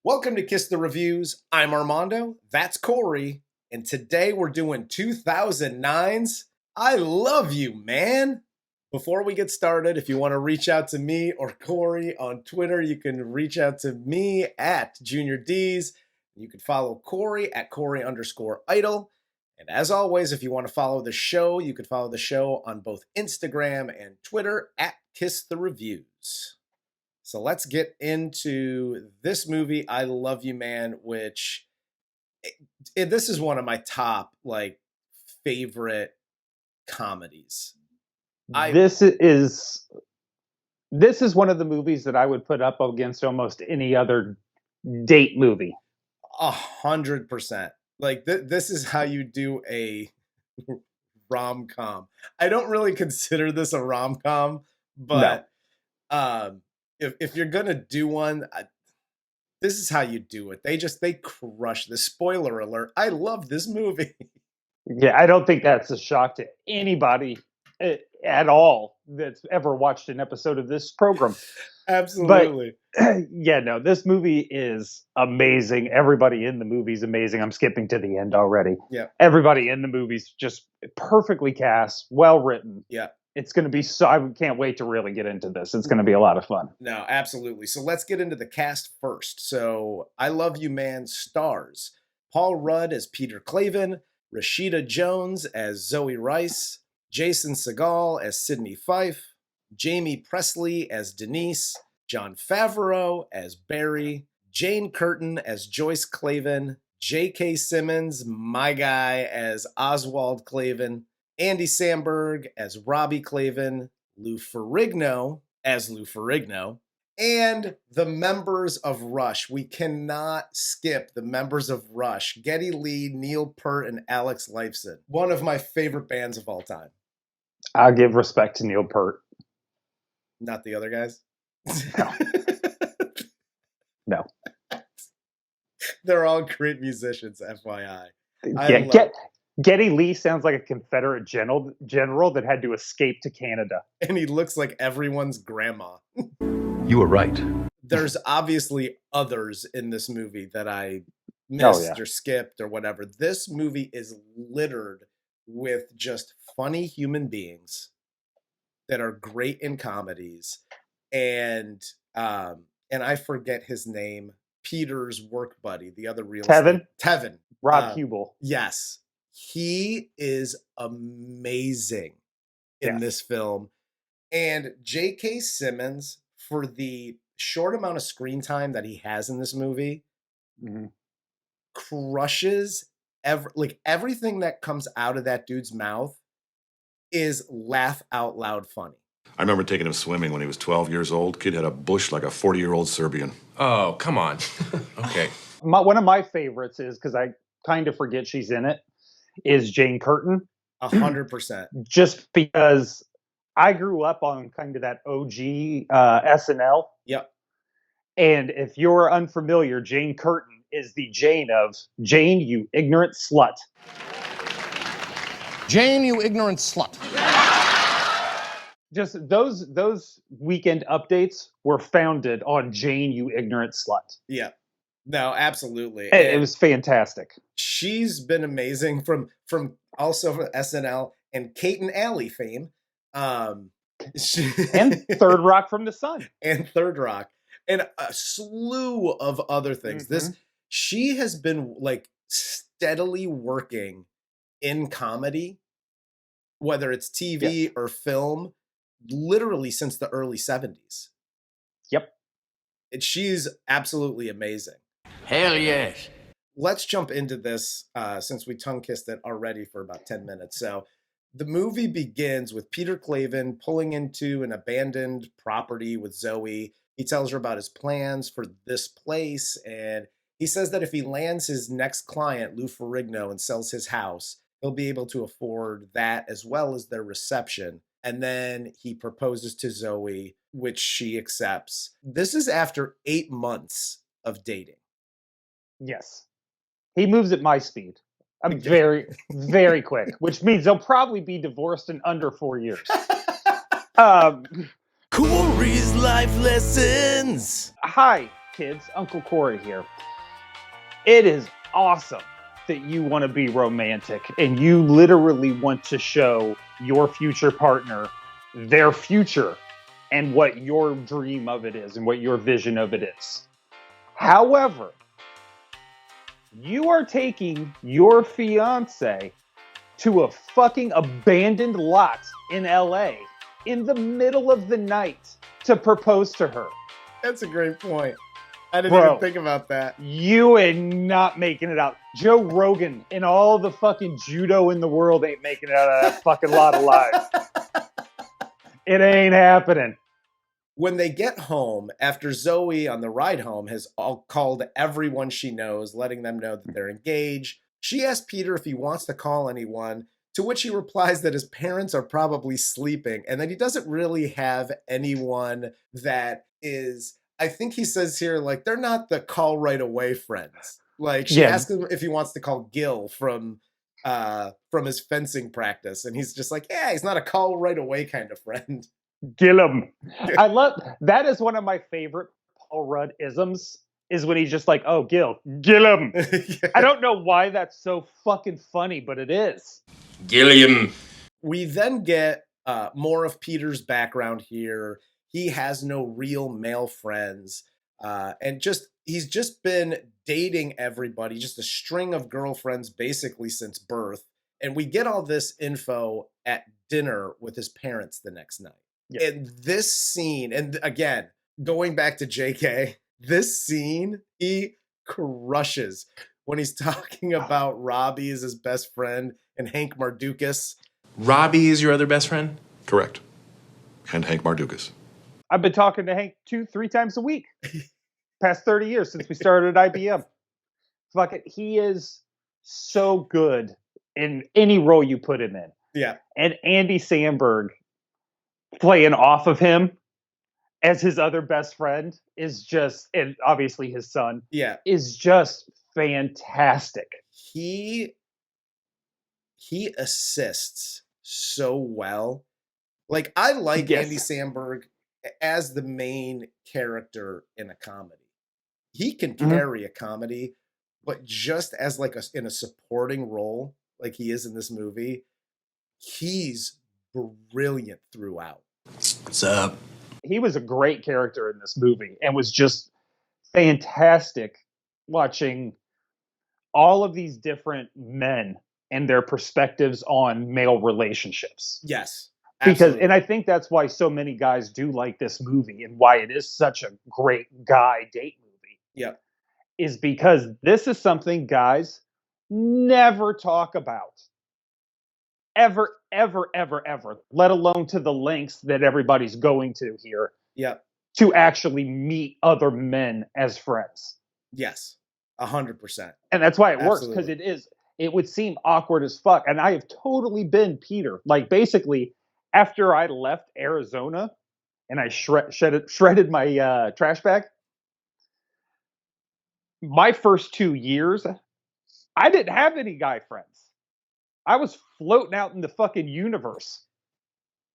Welcome to Kiss the Reviews. I'm Armando, that's Corey, and today we're doing 2009's I Love You, Man. Before we get started, if you want to reach out to me or Corey on Twitter, you can reach out to me at Junior D's. You can follow Corey at Corey_idol. And as always, if you want to follow the show, you can follow the show on both Instagram and Twitter at Kiss the Reviews. So let's get into this movie, I Love You, Man, which this is one of my top favorite comedies. This is one of the movies that I would put up against almost any other date movie. 100%. This is how you do a rom-com. I don't really consider this a rom-com, but no. If you're gonna do one, this is how you do it. They crush the spoiler alert. I love this movie. Yeah, I don't think that's a shock to anybody at all that's ever watched an episode of this program. Absolutely. But yeah, no, this movie is amazing. Everybody in the movie is amazing. I'm skipping to the end already. Yeah. Everybody in the movie's just perfectly cast, well written. Yeah. It's going to be I can't wait to really get into this. It's going to be a lot of fun. No, absolutely. So let's get into the cast first. So I Love You, Man stars Paul Rudd as Peter Klaven, Rashida Jones as Zooey Rice, Jason Segel as Sidney Fife, Jaime Pressly as Denise, John Favreau as Barry, Jane Curtin as Joyce Klaven, J.K. Simmons, my guy, as Oswald Klaven, Andy Samberg as Robbie Klaven, Lou Ferrigno as Lou Ferrigno, and the members of Rush. We cannot skip the members of Rush. Geddy Lee, Neil Peart, and Alex Lifeson. One of my favorite bands of all time. I'll give respect to Neil Peart. Not the other guys? No. They're all great musicians, FYI. Geddy Lee sounds like a Confederate general that had to escape to Canada. And he looks like everyone's grandma. You were right. There's obviously others in this movie that I missed or skipped or whatever. This movie is littered with just funny human beings that are great in comedies. And I forget his name, Peter's work buddy, the other real Tevin. Rob Hubel. Yes. He is amazing in this film. And J.K. Simmons, for the short amount of screen time that he has in this movie, crushes everything that comes out of that dude's mouth is laugh out loud funny. I remember taking him swimming when he was 12 years old. Kid had a bush like a 40-year-old Serbian. Oh, come on. Okay. One of my favorites is, because I kind of forget she's in it, is Jane Curtin. 100%. Just because I grew up on kind of that OG SNL. Yep. And if you're unfamiliar, Jane Curtin is the Jane of Jane, you ignorant slut. Jane, you ignorant slut. Just those weekend updates were founded on Jane, you ignorant slut. Yeah. No, absolutely. It was fantastic. She's been amazing from also from SNL and Kate and Alley fame. And Third Rock from the Sun. And Third Rock. And a slew of other things. She has been steadily working in comedy, whether it's TV or film, literally since the early 70s. Yep. And she's absolutely amazing. Hell yes. Let's jump into this since we tongue-kissed it already for about 10 minutes. So the movie begins with Peter Klaven pulling into an abandoned property with Zooey. He tells her about his plans for this place, and he says that if he lands his next client, Lou Ferrigno, and sells his house, he'll be able to afford that as well as their reception. And then he proposes to Zooey, which she accepts. This is after 8 months of dating. Yes. He moves at my speed. I'm very, very quick, which means they'll probably be divorced in under 4 years. Corey's Life Lessons. Hi, kids, Uncle Corey here. It is awesome that you want to be romantic and you literally want to show your future partner their future and what your dream of it is and what your vision of it is. However, you are taking your fiance to a fucking abandoned lot in LA in the middle of the night to propose to her. That's a great point. I didn't even think about that. You ain't not making it out. Joe Rogan and all the fucking judo in the world ain't making it out of that fucking lot alive. It ain't happening. When they get home, after Zooey on the ride home has called everyone she knows, letting them know that they're engaged, she asks Peter if he wants to call anyone, to which he replies that his parents are probably sleeping and that he doesn't really have anyone that is, I think he says here, like, they're not the call right away friends. Like, she asks him if he wants to call Gil from his fencing practice, and he's just like, yeah, he's not a call right away kind of friend. Gillum. I love that. Is one of my favorite Paul Rudd isms, is when he's just like, oh, Gillum. Yeah. I don't know why that's so fucking funny, but it is. Gilliam. We then get more of Peter's background here. He has no real male friends, and he's just been dating everybody, just a string of girlfriends basically since birth. And we get all this info at dinner with his parents the next night. Yep. And this scene, and again, going back to JK, this scene, he crushes when he's talking about Robbie as his best friend and Hank Mardukas. Robbie is your other best friend? Correct. And Hank Mardukas. I've been talking to Hank 2-3 times a week. Past 30 years since we started at IBM. Fuck it. He is so good in any role you put him in. Yeah. And Andy Samberg playing off of him as his other best friend is just, and obviously his son, is just fantastic. He assists so well. Like, I like Andy Samberg as the main character in a comedy. He can carry a comedy, but just as like in a supporting role, like he is in this movie, he's brilliant throughout. What's up? He was a great character in this movie and was just fantastic watching all of these different men and their perspectives on male relationships. Yes. Absolutely. And I think that's why so many guys do like this movie and why it is such a great guy date movie. Yeah. Is because this is something guys never talk about. Ever, ever, ever, ever. Let alone to the lengths that everybody's going to here. Yeah. To actually meet other men as friends. Yes. 100%. And that's why it works, because it would seem awkward as fuck. And I have totally been Peter. Like, basically, after I left Arizona and I shredded my trash bag, my first 2 years, I didn't have any guy friends. I was floating out in the fucking universe,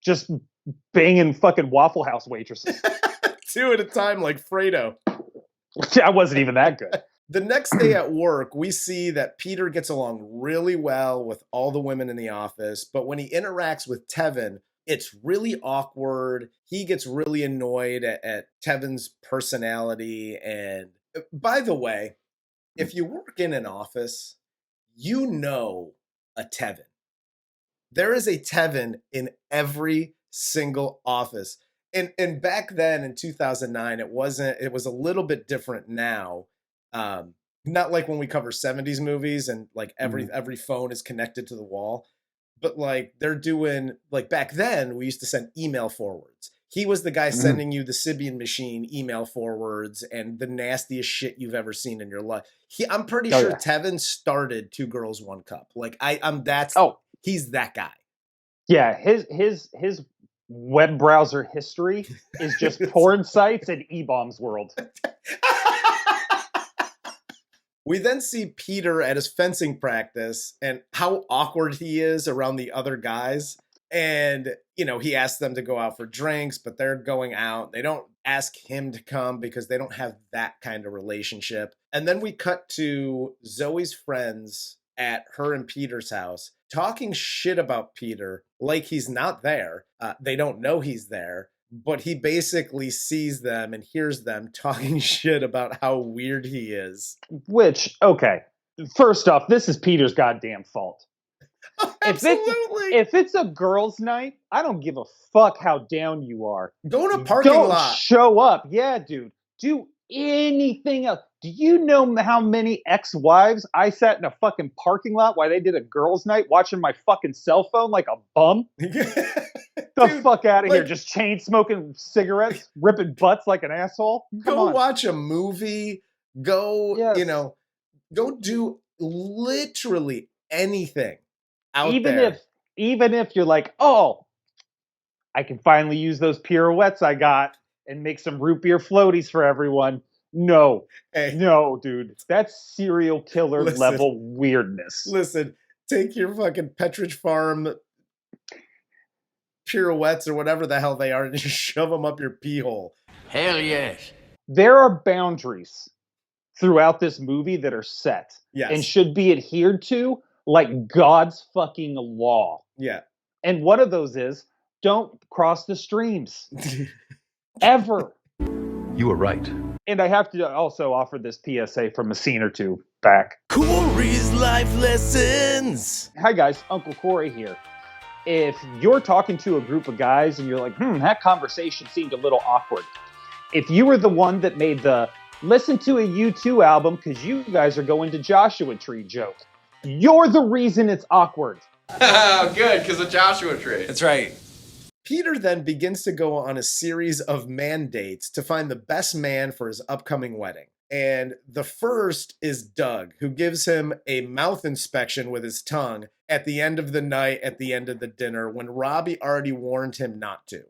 just banging fucking Waffle House waitresses. 2 at a time, like Fredo. I wasn't even that good. The next day at work, we see that Peter gets along really well with all the women in the office, but when he interacts with Tevin, it's really awkward. He gets really annoyed at Tevin's personality. And by the way, if you work in an office, you know a Tevin. There is a Tevin in every single office. And back then in 2009, it was a little bit different now. Not like when we cover 70s movies and like every phone is connected to the wall. But like they're doing, like back then we used to send email forwards. He was the guy sending you the Sibian machine email forwards and the nastiest shit you've ever seen in your life. I'm pretty sure Tevin started 2 Girls, 1 Cup. Like he's that guy. Yeah, his web browser history is just porn sites and E-Bombs World. We then see Peter at his fencing practice and how awkward he is around the other guys. And, he asks them to go out for drinks, but they're going out. They don't ask him to come because they don't have that kind of relationship. And then we cut to Zoe's friends at her and Peter's house talking shit about Peter like he's not there. They don't know he's there, but he basically sees them and hears them talking shit about how weird he is. Which, okay, first off, this is Peter's goddamn fault. Absolutely. If it's a girls' night, I don't give a fuck how down you are. Go in a parking lot. Don't show up. Yeah, dude. Do anything else. Do you know how many ex-wives I sat in a fucking parking lot while they did a girls' night watching my fucking cell phone like a bum? The fuck out of here. Just chain smoking cigarettes, ripping butts like an asshole. Go watch a movie. Go, go do literally anything out there. Even if you're like, oh, I can finally use those pirouettes I got and make some root beer floaties for everyone. No, dude, that's serial killer level weirdness. Listen, take your fucking Petridge Farm pirouettes or whatever the hell they are and just shove them up your pee hole. Hell yes. There are boundaries throughout this movie that are set and should be adhered to like God's fucking law. Yeah. And one of those is don't cross the streams. Ever. You were right. And I have to also offer this PSA from a scene or two back. Corey's Life Lessons. Hi guys, Uncle Corey here. If you're talking to a group of guys and you're like, that conversation seemed a little awkward. If you were the one that made the listen to a U2 album because you guys are going to Joshua Tree joke, you're the reason it's awkward. Good, because of Joshua Tree. That's right. Peter then begins to go on a series of man dates to find the best man for his upcoming wedding. And the first is Doug, who gives him a mouth inspection with his tongue at the end of the night, at the end of the dinner, when Robbie already warned him not to.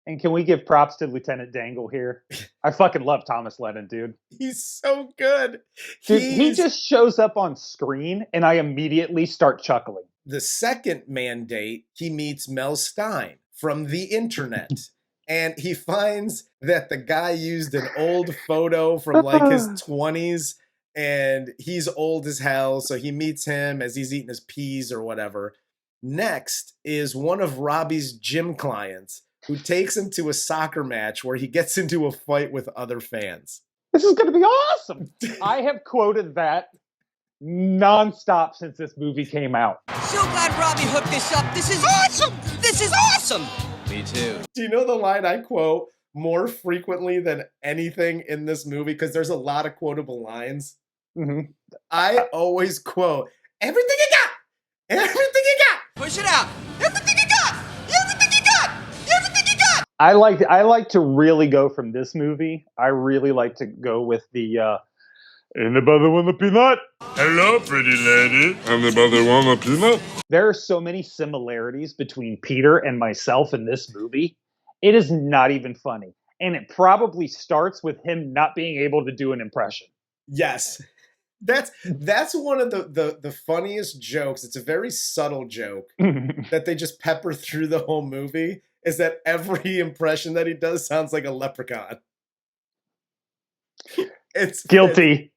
And can we give props to Lieutenant Dangle here? I fucking love Thomas Lennon, dude. He's so good. Dude, he just shows up on screen and I immediately start chuckling. The second man date, he meets Mel Stein from the internet. And he finds that the guy used an old photo from like his 20s and he's old as hell. So he meets him as he's eating his peas or whatever. Next is one of Robbie's gym clients who takes him to a soccer match where he gets into a fight with other fans. This is going to be awesome. I have quoted that nonstop since this movie came out. So glad Robbie hooked this up. This is awesome. This is awesome. Me too. Do you know the line I quote more frequently than anything in this movie? Because there's a lot of quotable lines. Mm-hmm. I always quote, everything you got. Everything you got. Push it out. Everything you got. Everything you got. Everything you got. I like to really go from this movie. I really like to go with the anybody want a peanut? Hello, pretty lady. Anybody want a peanut? There are so many similarities between Peter and myself in this movie. It is not even funny. And it probably starts with him not being able to do an impression. Yes. That's one of the funniest jokes. It's a very subtle joke that they just pepper through the whole movie, is that every impression that he does sounds like a leprechaun. It's guilty.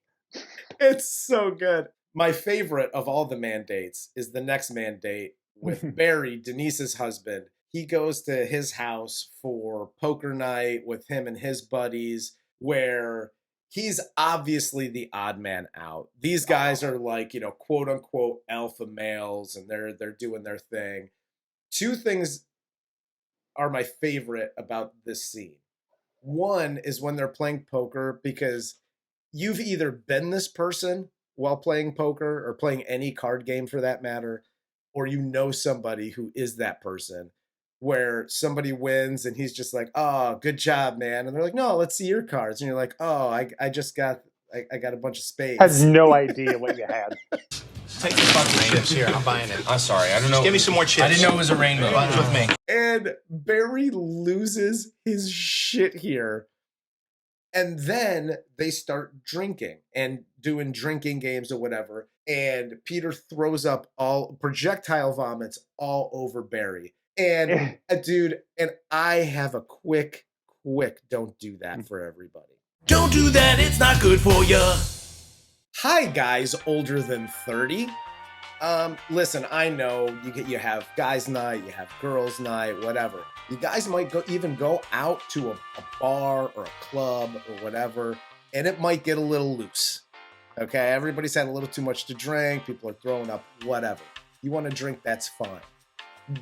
It's so good. My favorite of all the man dates is the next man date with Barry, Denise's husband. He goes to his house for poker night with him and his buddies, where he's obviously the odd man out. These guys are like, quote unquote alpha males, and they're doing their thing. Two things are my favorite about this scene. One is when they're playing poker, because you've either been this person while playing poker or playing any card game for that matter, or you know somebody who is that person, where somebody wins and he's just like, oh, good job, man. And they're like, no, let's see your cards. And you're like, oh, I just got I got a bunch of spades. I had no idea what you had. Take the bucket of chips here. I'm buying it. I'm sorry. I don't know. Just give me some more chips. I didn't know it was a rainbow. Bunch with me. And Barry loses his shit here. And then they start drinking and doing drinking games or whatever. And Peter throws up all projectile vomits all over Barry. And dude, and I have a quick don't do that for everybody. Don't do that, it's not good for you. Hi guys older than 30. Listen, I know you have guys' night, you have girls' night, whatever. You guys might even go out to a bar or a club or whatever, and it might get a little loose. Okay, everybody's had a little too much to drink, people are throwing up, whatever. You want to drink, that's fine.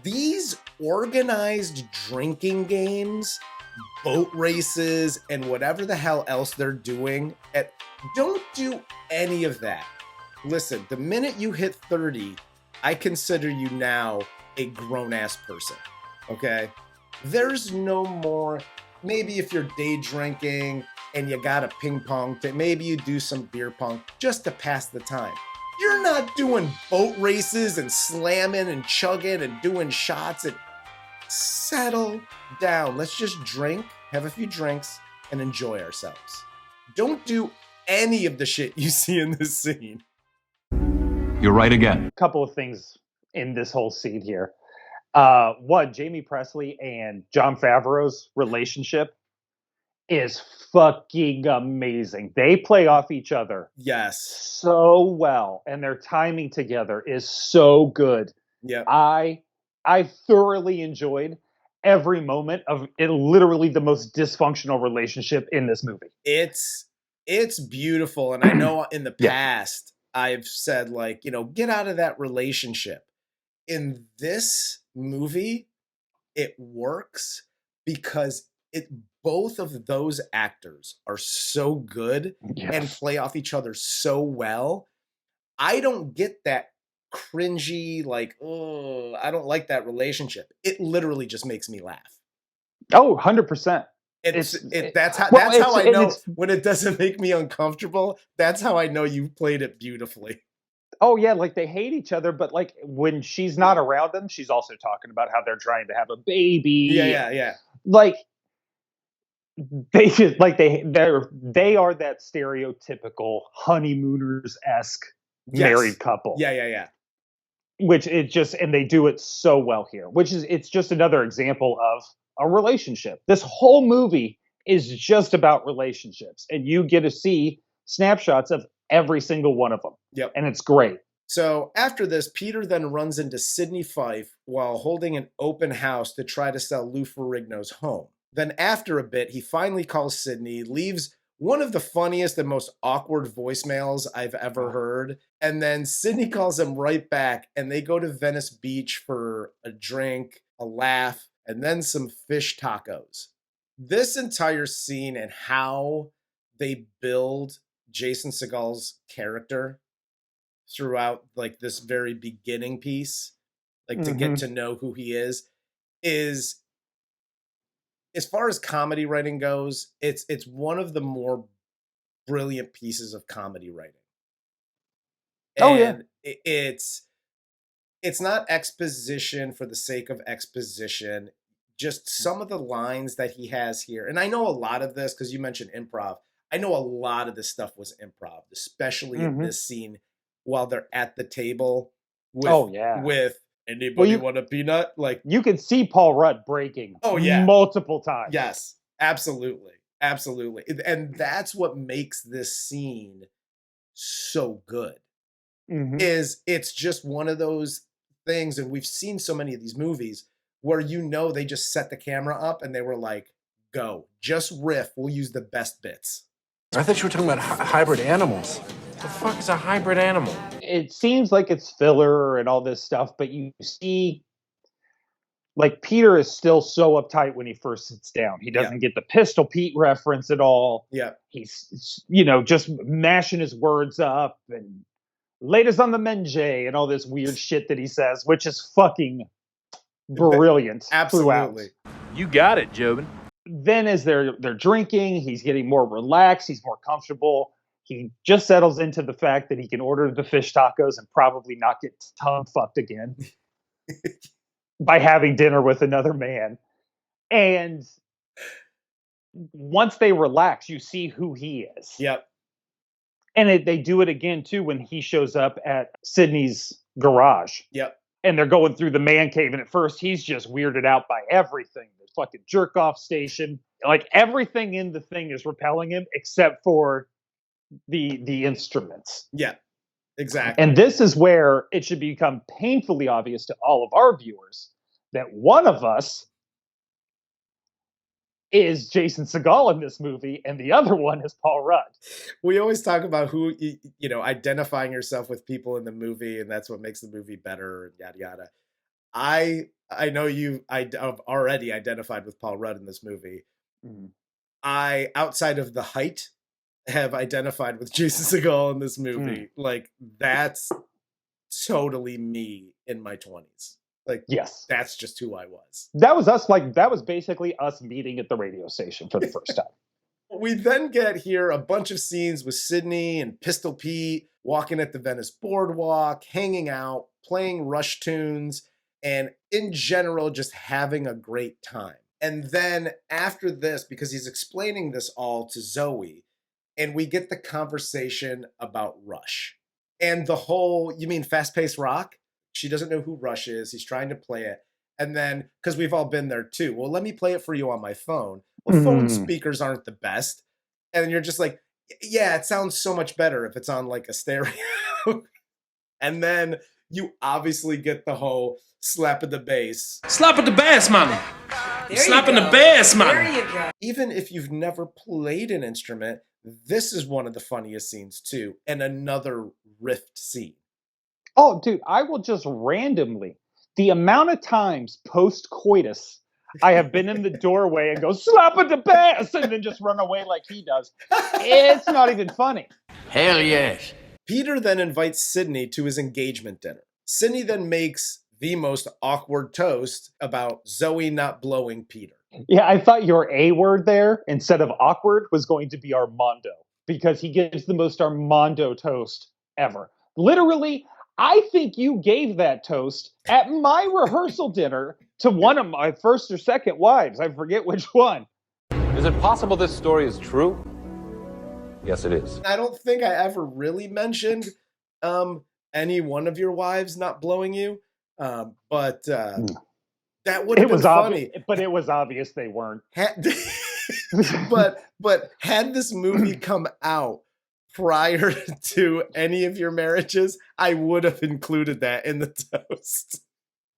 These organized drinking games, boat races, and whatever the hell else they're doing, don't do any of that. Listen, the minute you hit 30, I consider you now a grown-ass person, okay? There's no more, maybe if you're day drinking and you got a ping pong, maybe you do some beer pong just to pass the time. You're not doing boat races and slamming and chugging and doing shots. And settle down. Let's just drink, have a few drinks, and enjoy ourselves. Don't do any of the shit you see in this scene. You're right again. A couple of things in this whole scene here. One, Jamie Presley and Jon Favreau's relationship is fucking amazing. They play off each other so well, and their timing together is so good. Yeah, I thoroughly enjoyed every moment of it. Literally the most dysfunctional relationship in this movie. It's beautiful, and I know in the past I've said, like, get out of that relationship. In this movie, it works because both of those actors are so good and play off each other so well. I don't get that cringy, like, oh, I don't like that relationship. It literally just makes me laugh. Oh, 100%. That's how I know when it doesn't make me uncomfortable. That's how I know you played it beautifully. Oh yeah, like they hate each other, but like when she's not around them, she's also talking about how they're trying to have a baby. Yeah. Like they just like they are that stereotypical honeymooners-esque married couple. Yeah. Which and they do it so well here. It's just another example of a relationship. This whole movie is just about relationships, and you get to see snapshots of every single one of them. Yep. And it's great. So after this, Peter then runs into Sidney Fife while holding an open house to try to sell Lou Ferrigno's home. Then after a bit, he finally calls Sidney, leaves one of the funniest and most awkward voicemails I've ever heard. And then Sidney calls him right back, and they go to Venice Beach for a drink, a laugh, and then some fish tacos. This entire scene and how they build Jason Segel's character throughout, like, this very beginning piece, like, to get to know who he is, as far as comedy writing goes, it's one of the more brilliant pieces of comedy writing. And it's not exposition for the sake of exposition. Just some of the lines that he has here, and I know a lot of this because you mentioned improv. I know a lot of this stuff was improv, especially in this scene while they're at the table with anybody want a peanut? Like, you can see Paul Rudd breaking multiple times. Yes, absolutely. And that's what makes this scene so good. Is it's just one of those things, and we've seen so many of these movies where they just set the camera up and they were like, go, just riff, we'll use the best bits. I thought you were talking about hybrid animals. The fuck is a hybrid animal? It seems like it's filler and all this stuff, but you see, like, Peter is still so uptight when he first sits down. He doesn't get the Pistol Pete reference at all. Yeah. He's, just mashing his words up and latest on the Menjay and all this weird shit that he says, which is fucking brilliant. Absolutely. Throughout. You got it, Jobin. Then as they're drinking, he's getting more relaxed. He's more comfortable. He just settles into the fact that he can order the fish tacos and probably not get tongue fucked again by having dinner with another man. And once they relax, you see who he is. Yep. And they do it again, too, when he shows up at Sydney's garage. Yep. and they're going through the man cave, and at first he's just weirded out by everything. The fucking jerk off station, like everything in the thing is repelling him except for the instruments. Yeah, exactly. And this is where it should become painfully obvious to all of our viewers that one of us is Jason Segel in this movie, and the other one is Paul Rudd. We always talk about who, identifying yourself with people in the movie, and that's what makes the movie better, and yada yada. I know I've already identified with Paul Rudd in this movie. Mm. I, outside of the height, have identified with Jason Segel in this movie. Like, that's totally me in my 20s. Like, yes, that's just who I was. That was us. Like, that was basically us meeting at the radio station for the first time. We then get here a bunch of scenes with Sydney and Pistol Pete walking at the Venice boardwalk, hanging out, playing Rush tunes, and in general, just having a great time. And then after this, because he's explaining this all to Zooey, and we get the conversation about Rush. And the whole, you mean fast-paced rock? She doesn't know who Rush is. He's trying to play it. And then, because we've all been there too, well, let me play it for you on my phone. Well, phone speakers aren't the best. And you're just like, yeah, it sounds so much better if it's on like a stereo. And then you obviously get the whole slap of the bass. Slap at the bass, mama. Slapping the bass, mama. There you go. Even if you've never played an instrument, this is one of the funniest scenes too. And another riffed scene. Oh, dude, I will just randomly, the amount of times post-coitus I have been in the doorway and go, slap at the bass, and then just run away like he does. It's not even funny. Hell yes. Peter then invites Sydney to his engagement dinner. Sydney then makes the most awkward toast about Zooey not blowing Peter. Yeah, I thought your A word there, instead of awkward, was going to be Armando, because he gives the most Armando toast ever. Literally, I think you gave that toast at my rehearsal dinner to one of my first or second wives. I forget which one. Is it possible this story is true? Yes, it is. I don't think I ever really mentioned any one of your wives not blowing you, but that would have been funny. But it was obvious they weren't. But had this movie come out prior to any of your marriages, I would have included that in the toast.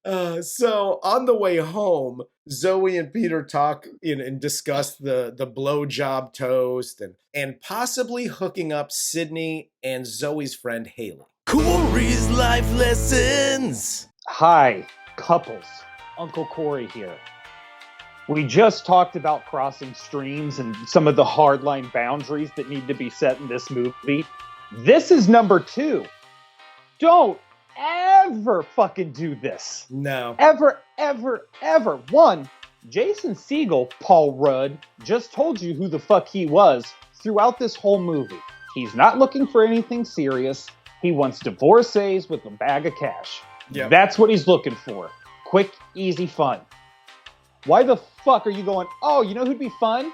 So on the way home, Zooey and Peter talk and discuss the blowjob toast and possibly hooking up Sydney and Zoe's friend Haley. Corey's life lessons. Hi, couples. Uncle Corey here. We just talked about crossing streams and some of the hardline boundaries that need to be set in this movie. This is number 2. Don't ever fucking do this. No. Ever, ever, ever. 1, Jason Segel, Paul Rudd, just told you who the fuck he was throughout this whole movie. He's not looking for anything serious. He wants divorcees with a bag of cash. Yep. That's what he's looking for. Quick, easy fun. Why the fuck are you going, oh, you know who'd be fun?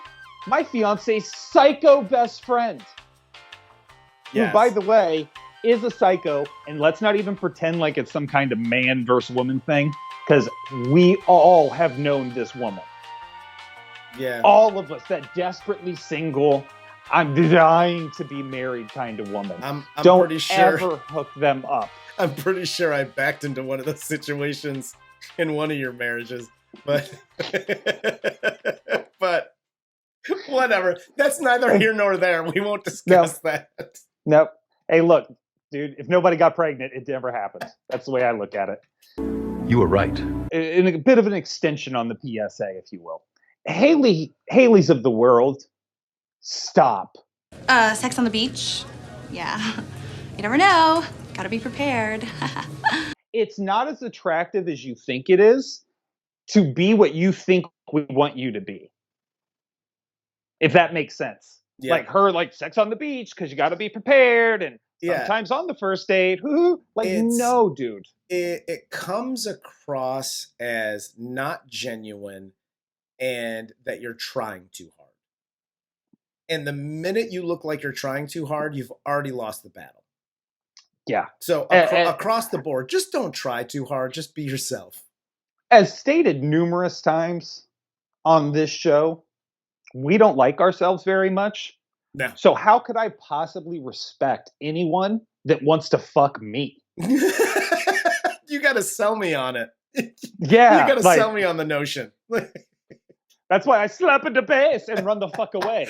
My fiance's psycho best friend. Yes. Who, by the way, is a psycho, and let's not even pretend like it's some kind of man versus woman thing, because we all have known this woman. Yeah. All of us, that desperately single, I'm dying to be married kind of woman. I'm Don't pretty sure. ever hook them up. I'm pretty sure I backed into one of those situations in one of your marriages, but but whatever. That's neither here nor there. We won't discuss that. Nope. Hey, look, dude, if nobody got pregnant, it never happened. That's the way I look at it. You were right. In a bit of an extension on the PSA, if you will. Haley's of the world, stop. Sex on the beach? Yeah. You never know. Gotta be prepared. It's not as attractive as you think it is to be what you think we want you to be. If that makes sense. Yeah. Like her, like sex on the beach, because you gotta be prepared, and sometimes on the first date, no, dude. It comes across as not genuine and that you're trying too hard. And the minute you look like you're trying too hard, you've already lost the battle. Yeah. So across the board, just don't try too hard. Just be yourself. As stated numerous times on this show, we don't like ourselves very much. No. So how could I possibly respect anyone that wants to fuck me? You got to sell me on it. Yeah. You got to sell me on the notion. That's why I slap in the face and run the fuck away.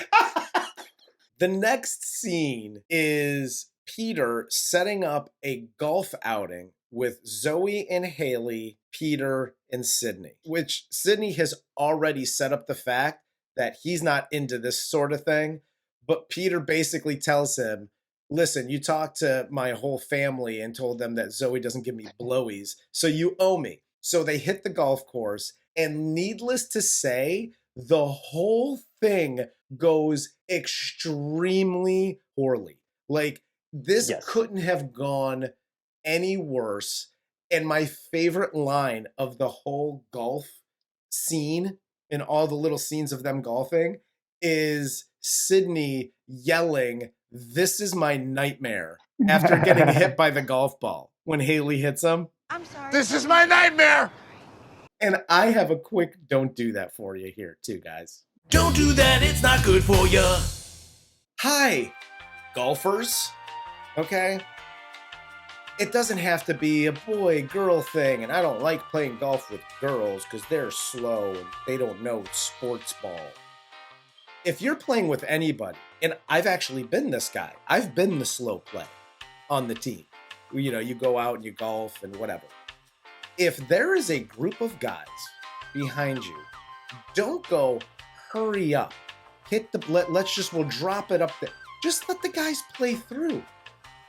The next scene is Peter setting up a golf outing with Zooey and Haley, Peter and Sydney, which Sydney has already set up the fact that he's not into this sort of thing. But Peter basically tells him, listen, you talked to my whole family and told them that Zooey doesn't give me blowies, so you owe me. So they hit the golf course, and needless to say, the whole thing goes extremely poorly. Like, this couldn't have gone any worse. And my favorite line of the whole golf scene and all the little scenes of them golfing is Sydney yelling, "This is my nightmare," after getting hit by the golf ball when Haley hits him. I'm sorry. This is my nightmare. And I have a quick don't do that for you here too, guys. Don't do that. It's not good for you. Hi, golfers. Okay? It doesn't have to be a boy-girl thing, and I don't like playing golf with girls because they're slow and they don't know sports ball. If you're playing with anybody, and I've actually been this guy, I've been the slow play on the team. You know, you go out and you golf and whatever. If there is a group of guys behind you, don't go, hurry up. We'll drop it up there. Just let the guys play through.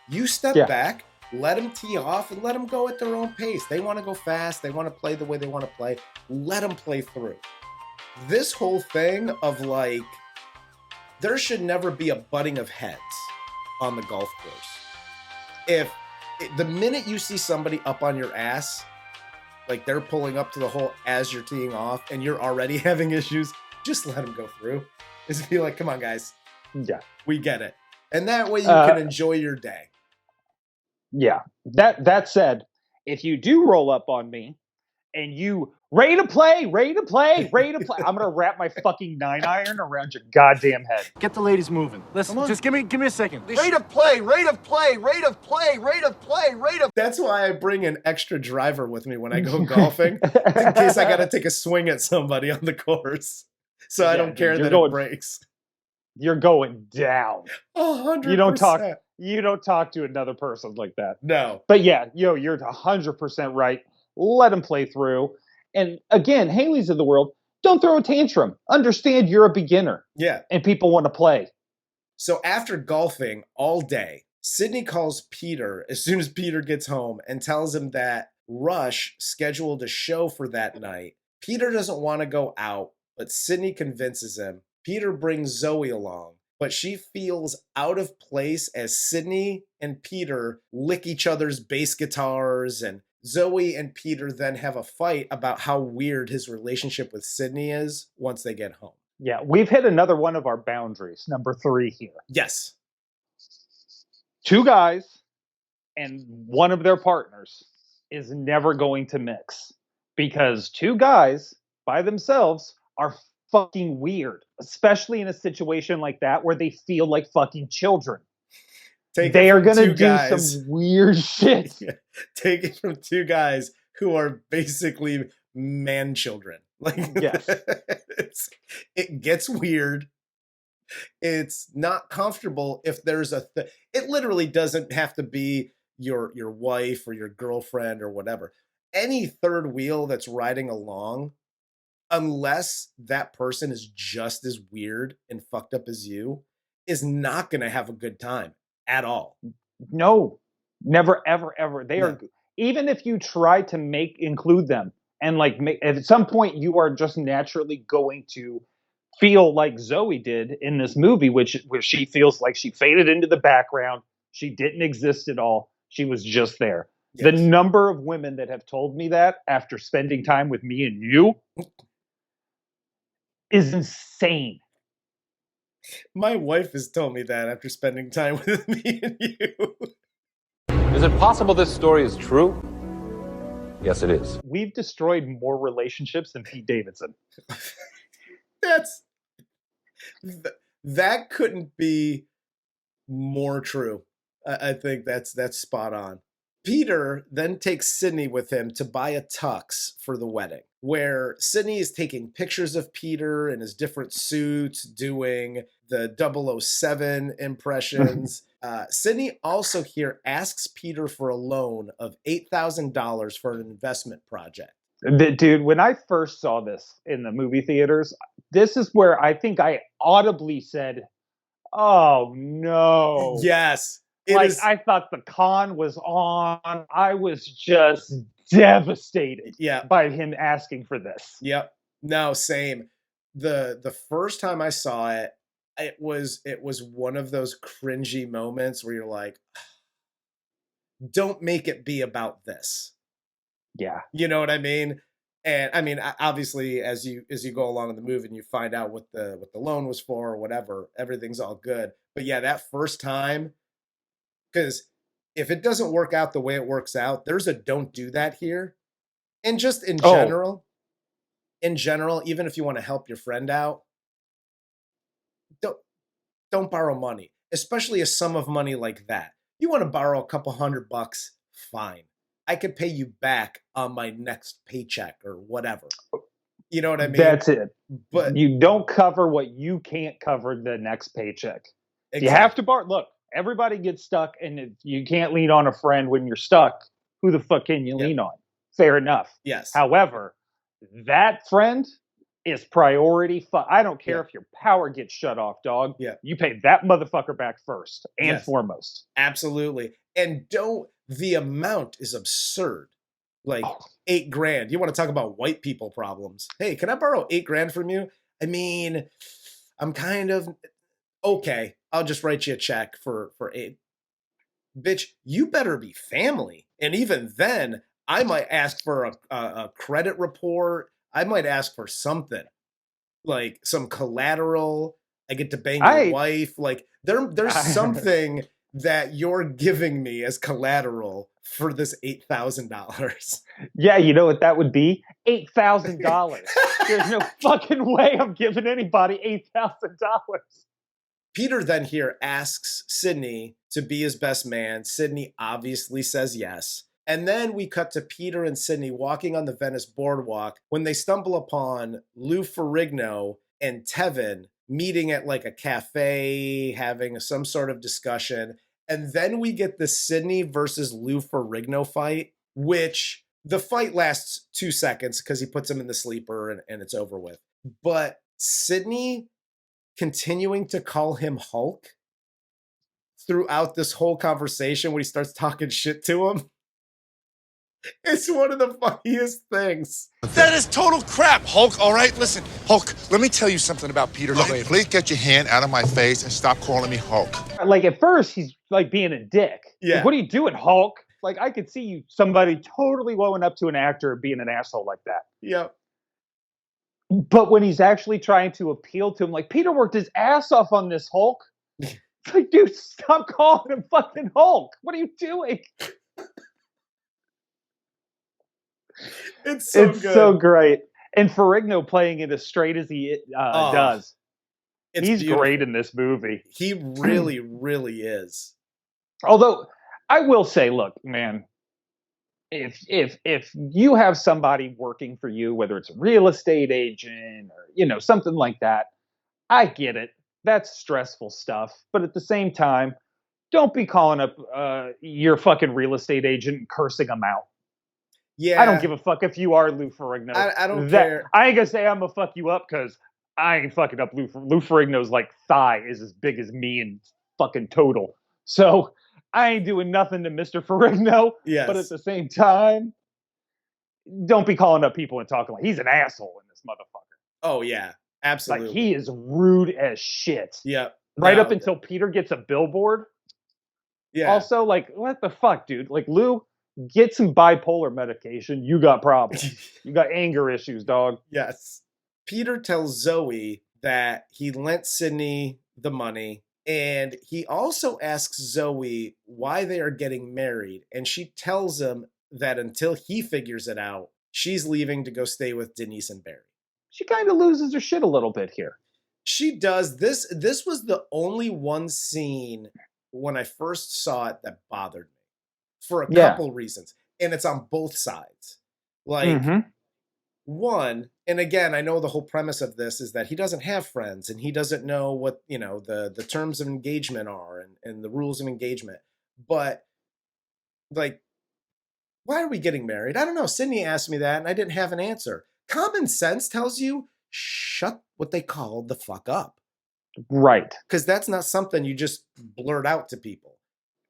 You step back, let them tee off, and let them go at their own pace. They want to go fast. They want to play the way they want to play. Let them play through. This whole thing of like, there should never be a butting of heads on the golf course. The minute you see somebody up on your ass, like they're pulling up to the hole as you're teeing off and you're already having issues, just let them go through. Just be like, come on, guys. Yeah. We get it. And that way you can enjoy your day. Yeah. That said, if you do roll up on me and you ready to play, I'm going to wrap my fucking 9-iron around your goddamn head. Get the ladies moving. Listen, just give me a second. Rate of play. That's why I bring an extra driver with me when I go golfing, in case I got to take a swing at somebody on the course. So I don't care that it breaks. You're going down. 100%. You don't talk to another person like that. No. But yeah, you're 100% right. Let them play through. And again, Haley's of the world, don't throw a tantrum. Understand you're a beginner. Yeah. And people want to play. So after golfing all day, Sydney calls Peter as soon as Peter gets home and tells him that Rush scheduled a show for that night. Peter doesn't want to go out, but Sydney convinces him. Peter brings Zooey along, but she feels out of place as Sydney and Peter lick each other's bass guitars, and Zooey and Peter then have a fight about how weird his relationship with Sydney is once they get home. Yeah, we've hit another one of our boundaries, number 3 here. Yes. 2 guys and one of their partners is never going to mix, because 2 guys by themselves are fucking weird, especially in a situation like that where they feel like fucking children. They are going to do some weird shit. Take it from 2 guys who are basically man children. Like, yes. It gets weird. It's not comfortable if there's it literally doesn't have to be your wife or your girlfriend or whatever. Any third wheel that's riding along, unless that person is just as weird and fucked up as you, is not going to have a good time at all. No, never, ever, ever. They are, even if you try to include them and at some point you are just naturally going to feel like Zooey did in this movie, where she feels like she faded into the background. She didn't exist at all. She was just there. Yes. The number of women that have told me that after spending time with me and you is insane. My wife has told me that after spending time with me and you. Is it possible this story is true? Yes, it is. We've destroyed more relationships than Pete Davidson. That couldn't be more true. I think that's spot on. Peter then takes Sydney with him to buy a tux for the wedding, where Sydney is taking pictures of Peter in his different suits, doing the 007 impressions. Sydney also here asks Peter for a loan of $8,000 for an investment project. Dude, when I first saw this in the movie theaters, this is where I think I audibly said, "Oh no!" Yes, I thought the con was on. I was just devastated. By him asking for this. Yep. No, same. The first time I saw it, it was one of those cringy moments where you're like, "Don't make it be about this." Yeah. You know what I mean? And I mean, obviously, as you go along in the movie and you find out what the loan was for or whatever, everything's all good. But yeah, that first time, because if it doesn't work out the way it works out, there's a don't do that here. And just in general, even if you want to help your friend out, don't borrow money, especially a sum of money like that. You want to borrow a couple $100, fine. I could pay you back on my next paycheck or whatever. You know what I mean? That's it. But you don't cover what you can't cover the next paycheck. Exactly. You have to borrow. Look, everybody gets stuck, and if you can't lean on a friend when you're stuck, who the fuck can you lean on? Fair enough. Yes. However, that friend is priority. I don't care if your power gets shut off, dog. Yeah. You pay that motherfucker back first and foremost. Absolutely. And the amount is absurd. Like $8,000. You want to talk about white people problems? Hey, can I borrow $8,000 from you? I mean, I'm kind of okay. I'll just write you a check for $8,000. Bitch, you better be family. And even then, I might ask for a credit report. I might ask for something like some collateral. I get to bang your wife. Like there's something that you're giving me as collateral for this $8,000. Yeah, you know what that would be? $8,000. There's no fucking way I'm giving anybody $8,000. Peter then here asks Sydney to be his best man. Sydney obviously says yes. And then we cut to Peter and Sydney walking on the Venice boardwalk when they stumble upon Lou Ferrigno and Tevin meeting at like a cafe, having some sort of discussion. And then we get the Sydney versus Lou Ferrigno fight, which the fight lasts 2 seconds because he puts him in the sleeper and it's over with. But Sydney continuing to call him Hulk throughout this whole conversation when he starts talking shit to him. It's one of the funniest things. That is total crap, Hulk, all right? Listen, Hulk, let me tell you something about Peter Klaven. Please get your hand out of my face and stop calling me Hulk. Like, at first, he's, like, being a dick. Yeah. Like, what are you doing, Hulk? Like, I could see somebody totally going up to an actor being an asshole like that. Yep. But when he's actually trying to appeal to him, like, Peter worked his ass off on this, Hulk. It's like, dude, stop calling him fucking Hulk. What are you doing? It's so good. So great. And Ferrigno playing it as straight as he does. He's beautiful. Great in this movie. He really, really is. Although, I will say, look, man, if you have somebody working for you, whether it's a real estate agent or, something like that, I get it. That's stressful stuff. But at the same time, don't be calling up your fucking real estate agent and cursing them out. Yeah. I don't give a fuck if you are Lou Ferrigno. I don't care. I ain't gonna say I'm gonna fuck you up because I ain't fucking up Lou Ferrigno's like thigh is as big as me in fucking total. So I ain't doing nothing to Mr. Ferrigno. Yes. But at the same time, don't be calling up people and talking like he's an asshole in this motherfucker. Oh yeah, absolutely. Like he is rude as shit. Yeah. Right up until Peter gets a billboard. Yeah. Also, like, what the fuck, dude? Like, Lou, get some bipolar medication. You got problems. You got anger issues, dog. Yes. Peter tells Zooey that he lent Sydney the money And he also asks Zooey why they are getting married. And she tells him that until he figures it out, she's leaving to go stay with Denise and Barry. She kind of loses her shit a little bit here. She does. This was the only one scene when I first saw it that bothered me for a couple reasons. And it's on both sides. Like, one, and again, I know the whole premise of this is that he doesn't have friends and he doesn't know what, the terms of engagement are and the rules of engagement. But, like, why are we getting married? I don't know. Sydney asked me that and I didn't have an answer. Common sense tells you, shut what they call the fuck up. Right. Because that's not something you just blurt out to people.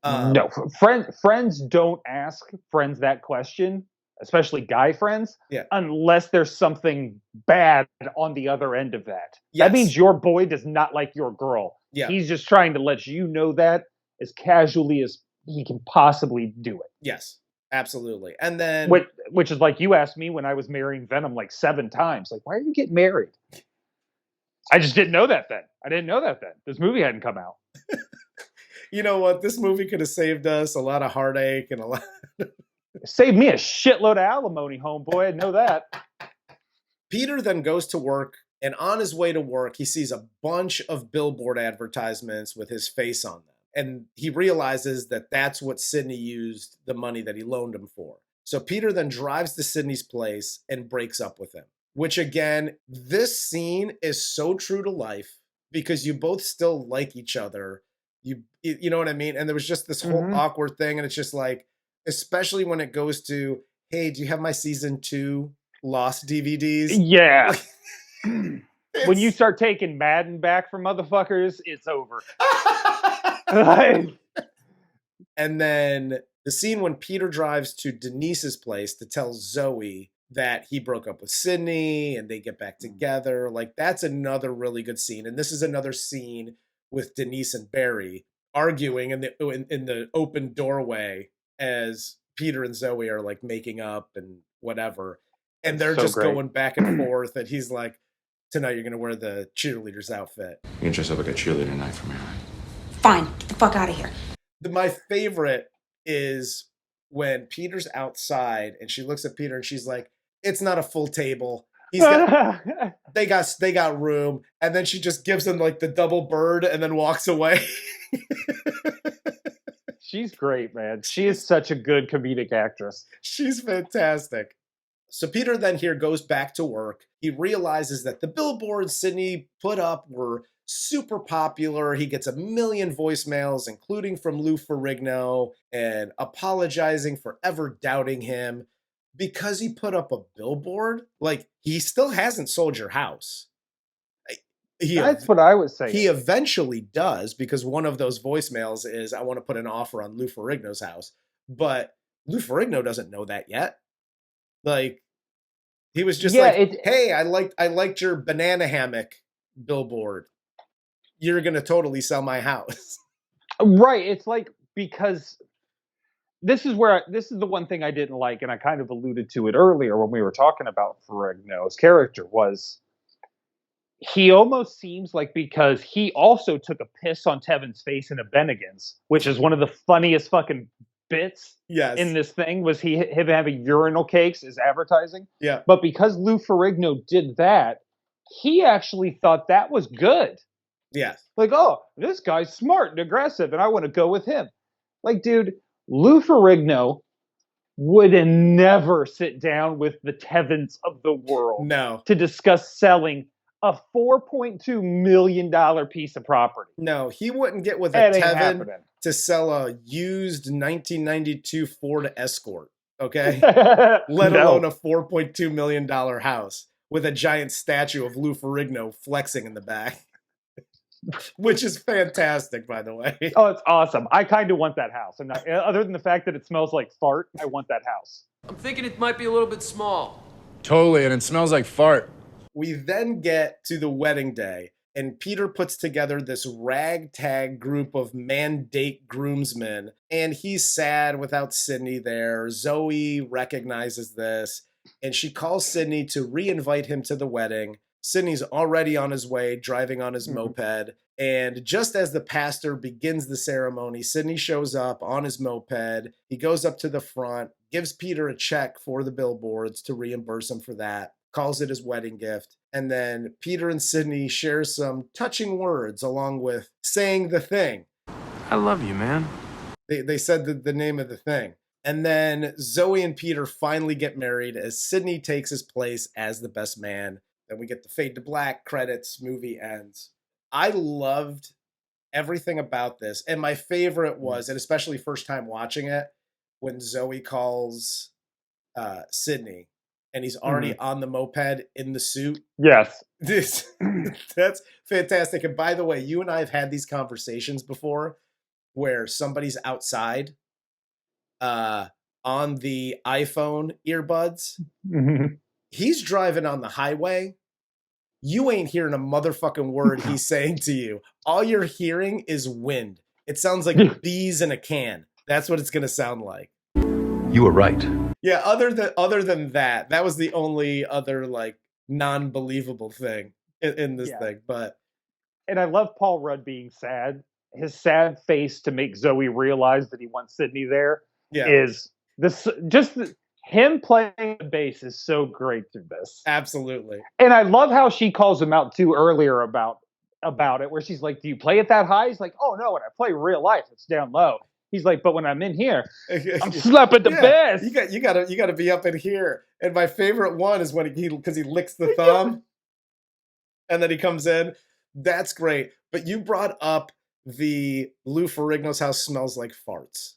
No, friends don't ask friends that question, especially guy friends, unless there's something bad on the other end of that. Yes. That means your boy does not like your girl. Yeah. He's just trying to let you know that as casually as he can possibly do it. Yes, absolutely. And then... Which is like you asked me when I was marrying Venom like 7 times. Like, why are you getting married? I just didn't know that then. I didn't know that then. This movie hadn't come out. You know what? This movie could have saved us a lot of heartache and a lot... Saved me a shitload of alimony, homeboy. I know that. Peter then goes to work, and on his way to work, he sees a bunch of billboard advertisements with his face on them. And he realizes that that's what Sydney used the money that he loaned him for. So Peter then drives to Sydney's place and breaks up with him. Which, again, this scene is so true to life because you both still like each other. You know what I mean? And there was just this whole awkward thing, and it's just like, especially when it goes to, hey, do you have my season 2 Lost DVDs? Yeah. When you start taking Madden back from motherfuckers, it's over. And then the scene when Peter drives to Denise's place to tell Zooey that he broke up with Sydney and they get back together. Like, that's another really good scene. And this is another scene with Denise and Barry arguing in the open doorway as Peter and Zooey are like making up and whatever. And they're just going back and forth. And he's like, tonight you're going to wear the cheerleader's outfit. You can dress up like a cheerleader tonight for me, right? Fine. Get the fuck out of here. My favorite is when Peter's outside and she looks at Peter and she's like, it's not a full table. They got room. And then she just gives him like the double bird and then walks away. She's great, man. She is such a good comedic actress. She's fantastic. So Peter then here goes back to work. He realizes that the billboards Sydney put up were super popular. He gets 1 million voicemails, including from Lou Ferrigno, and apologizing for ever doubting him because he put up a billboard. Like, he still hasn't sold your house. That's what I was saying. He eventually does, because one of those voicemails is, I want to put an offer on Lou Ferrigno's house. But Lou Ferrigno doesn't know that yet. Like, he was just hey, I liked your banana hammock billboard. You're going to totally sell my house. Right. It's like, because this is the one thing I didn't like, and I kind of alluded to it earlier when we were talking about Ferrigno's character, was he almost seems like, because he also took a piss on Tevin's face in a Bennigan's, which is one of the funniest fucking bits in this thing, was him having urinal cakes as advertising. Yeah. But because Lou Ferrigno did that, he actually thought that was good. Yeah. Like, oh, this guy's smart and aggressive, and I want to go with him. Like, dude, Lou Ferrigno would never sit down with the Tevins of the world to discuss selling a $4.2 million piece of property. No, he wouldn't get with a Tevin to sell a used 1992 Ford Escort, okay? Let alone a $4.2 million house with a giant statue of Lou Ferrigno flexing in the back. Which is fantastic, by the way. Oh, it's awesome. I kind of want that house. I'm not, other than the fact that it smells like fart, I want that house. I'm thinking it might be a little bit small. Totally, and it smells like fart. We then get to the wedding day, and Peter puts together this ragtag group of mandate groomsmen, and he's sad without Sydney there. Zooey recognizes this, and she calls Sydney to re-invite him to the wedding, Sidney's already on his way, driving on his moped. And just as the pastor begins the ceremony, Sidney shows up on his moped. He goes up to the front, gives Peter a check for the billboards to reimburse him for that, calls it his wedding gift. And then Peter and Sidney share some touching words along with saying the thing. I love you, man. They said the name of the thing. And then Zooey and Peter finally get married as Sidney takes his place as the best man. Then we get the fade to black, credits, movie ends. I loved everything about this. And my favorite was, and especially first time watching it, when Zooey calls Sidney and he's already on the moped in the suit. Yes. That's fantastic. And by the way, you and I have had these conversations before where somebody's outside on the iPhone earbuds. He's driving on the highway. You ain't hearing a motherfucking word he's saying to you. All you're hearing is wind. It sounds like bees in a can. That's what it's going to sound like. You were right. Yeah, other than that, that was the only other like non-believable thing in this thing. But and I love Paul Rudd being sad. His sad face to make Zooey realize that he wants Sidney there is this him playing the bass is so great through this. Absolutely. And I love how she calls him out too earlier about it, where she's like, do you play it that high? He's like, oh no, when I play real life, it's down low. He's like, but when I'm in here, I'm slapping the bass. You gotta be up in here. And my favorite one is when because he licks the thumb and then he comes in. That's great. But you brought up the Lou Ferrigno's house smells like farts.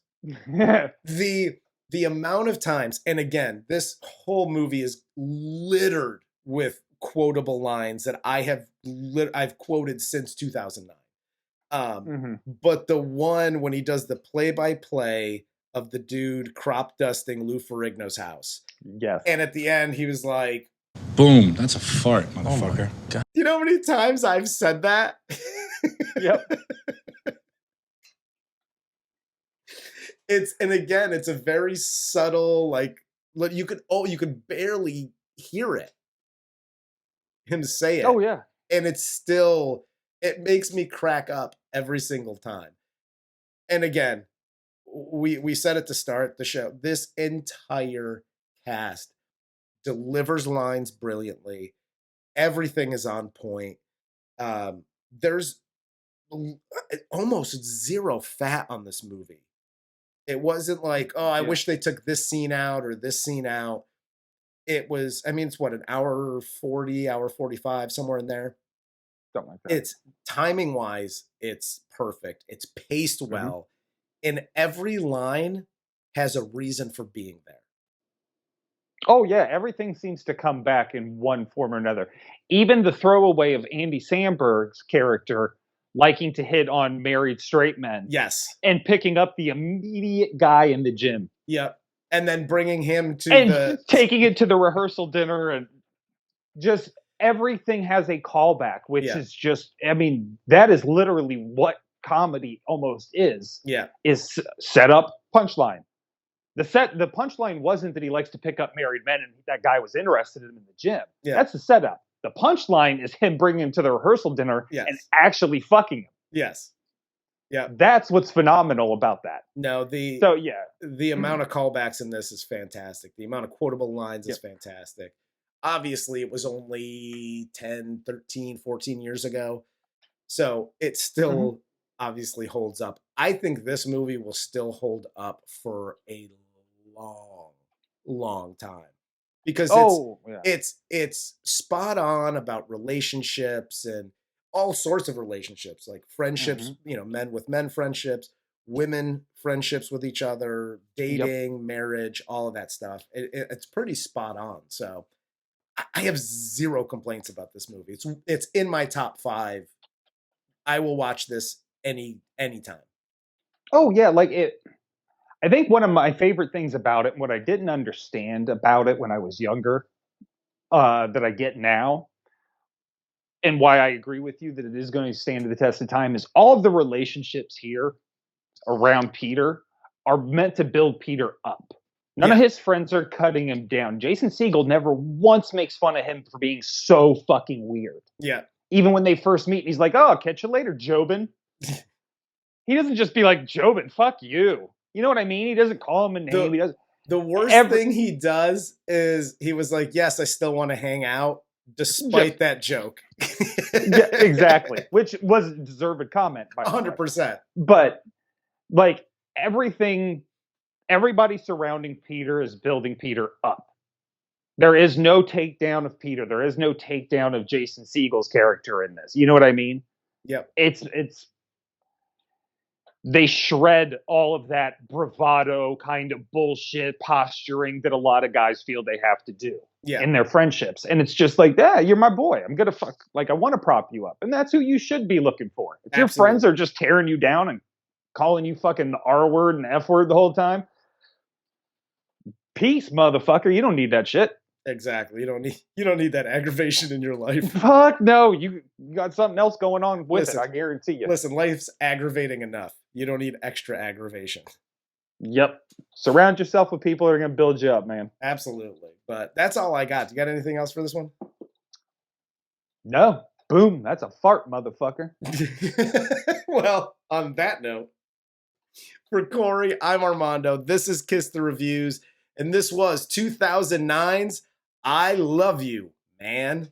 The amount of times, and again, this whole movie is littered with quotable lines that I've quoted since 2009. But the one when he does the play-by-play of the dude crop dusting Lou Ferrigno's house. Yes. And at the end, he was like, Boom, that's a fart, motherfucker. Oh you know how many times I've said that? Yep. And again, it's a very subtle, like you could barely hear it. Him say it. Oh yeah. And it makes me crack up every single time. And again, we said at the start the show, this entire cast delivers lines brilliantly. Everything is on point. There's almost zero fat on this movie. It wasn't like, oh, I wish they took this scene out or this scene out. It was, I mean, it's what, an hour 40, hour 45, somewhere in there. Something like that. It's timing wise, it's perfect. It's paced well. And every line has a reason for being there. Oh yeah, everything seems to come back in one form or another. Even the throwaway of Andy Samberg's character liking to hit on married straight men. Yes. And picking up the immediate guy in the gym. Yep. And then bringing him to taking it to the rehearsal dinner, and just everything has a callback, which is just, I mean, that is literally what comedy almost is. Yeah. Is set up, punchline. The punchline wasn't that he likes to pick up married men and that guy was interested in him in the gym. Yeah. That's the setup. The punchline is him bringing him to the rehearsal dinner and actually fucking him. Yes. Yeah. That's what's phenomenal about that. No, the amount of callbacks in this is fantastic. The amount of quotable lines is fantastic. Obviously, it was only 10, 13, 14 years ago. So it still obviously holds up. I think this movie will still hold up for a long time. Because it's spot on about relationships and all sorts of relationships, like friendships, men with men friendships, women friendships with each other, dating, marriage, all of that stuff. It's pretty spot on. So I have zero complaints about this movie. It's in my top 5. I will watch this anytime. Oh yeah, like it. I think one of my favorite things about it, what I didn't understand about it when I was younger, that I get now, and why I agree with you that it is going to stand the test of time, is all of the relationships here around Peter are meant to build Peter up. None of his friends are cutting him down. Jason Segel never once makes fun of him for being so fucking weird. Yeah. Even when they first meet, he's like, "Oh, I'll catch you later, Jobin." He doesn't just be like, "Jobin, fuck you." You know what I mean? He doesn't call him a name. He doesn't. The worst thing he does is he was like, "Yes, I still want to hang out," despite that joke. Yeah, exactly. Which was a deserved comment, by 100%. But like everybody surrounding Peter is building Peter up. There is no takedown of Peter. There is no takedown of Jason Segel's character in this. You know what I mean? Yep. It's they shred all of that bravado kind of bullshit posturing that a lot of guys feel they have to do in their friendships. And it's just like, yeah, you're my boy. I'm going to I want to prop you up. And that's who you should be looking for. If your friends are just tearing you down and calling you fucking the R word and F word the whole time, peace, motherfucker. You don't need that shit. Exactly. You don't need that aggravation in your life. Fuck no. You got something else going on with it. I guarantee you. Listen, life's aggravating enough. You don't need extra aggravation. Yep. Surround yourself with people that are going to build you up, man. Absolutely. But that's all I got. You got anything else for this one? No. Boom. That's a fart, motherfucker. Well, on that note, for Corey, I'm Armando. This is Kiss the Reviews. And this was 2009's I Love You, Man.